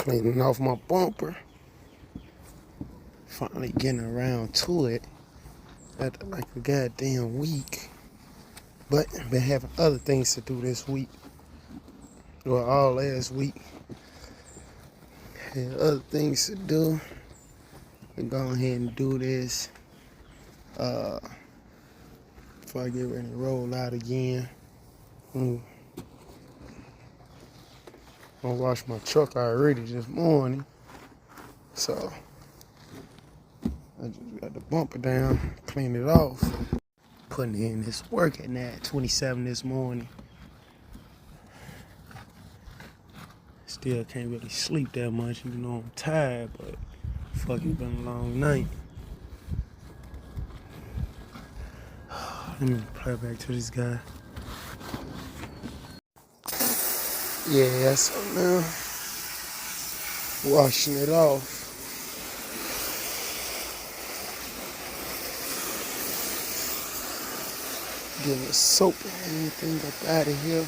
Cleaning off my bumper. Finally getting around to it after like a goddamn week. But been having other things to do this week. Well, all last week. Had other things to do. And go ahead and do this. Before I get ready to roll out again. I washed my truck already this morning. So I just got the bumper down, cleaned it off. Putting in this work at 9:27 this morning. Still can't really sleep that much, even though I'm tired, but fuck, it's been a long night. Let me play back to this guy. Yeah, so now, washing it off. Getting the soap and everything up out of here.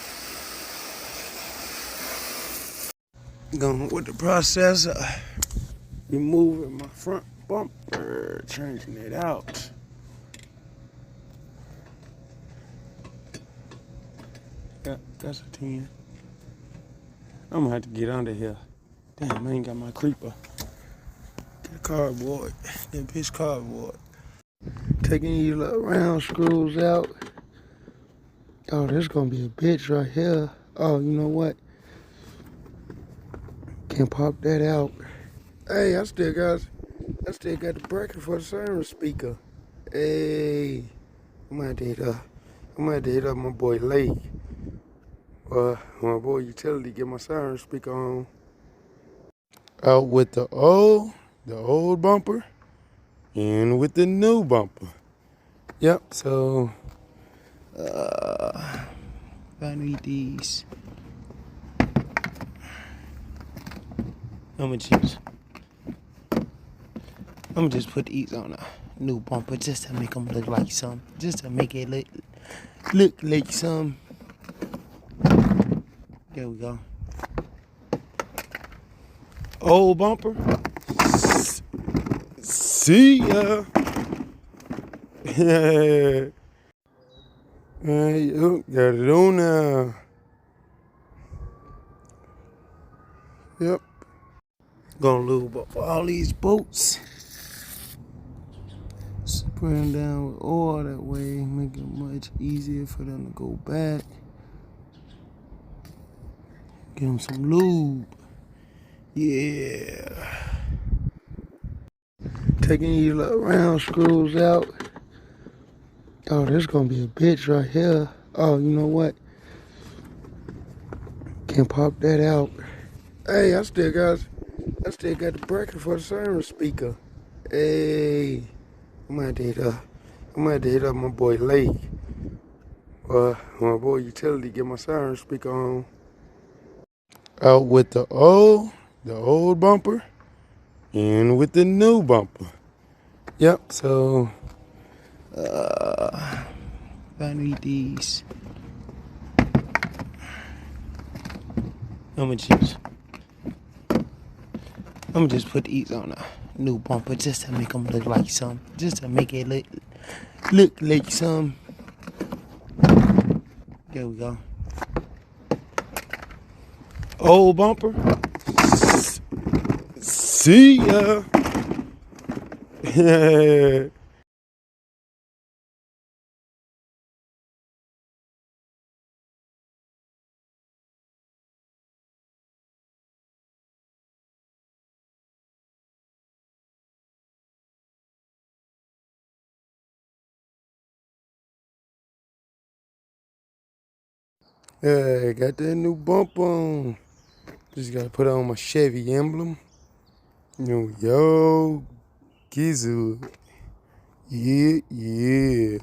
Going with the process of removing my front bumper, changing it out. Yeah, that's a 10. I'm gonna have to get under here. Damn, I ain't got my creeper. Get the cardboard. That bitch cardboard. Taking these little round screws out. Oh, this gonna be a bitch right here. Oh, you know what? Can pop that out. Hey, I still got the bracket for the siren speaker. Hey, I'm gonna hit up my boy Lake. My boy Utility, get my siren speaker on. Out with the old bumper, and with the new bumper. Yep. So, I need these. I'm gonna just put these on a new bumper just to make them look like some. Just to make it look like some. There we go. Old bumper. See ya. Hey, you got it on now. Yep. Gonna lube up all these boats. Spray them down with oil, that way make it much easier for them to go back. Give them some lube. Yeah. Taking these little round screws out. Oh, this gonna be a bitch right here. Oh, you know what? Can pop that out. Hey, I still got the bracket for the siren speaker. Hey, I'm gonna hit up my boy Lake. My boy Utility, get my siren speaker on. Out with the old bumper, and with the new bumper. Yep. So, I need these. I'm gonna just put these on a new bumper just to make them look like some. Just to make it look like some. There we go. Old bumper. See ya. Hey, got that new bumper on. Just gotta put on my Chevy emblem. Yo, Gizu. Yeah.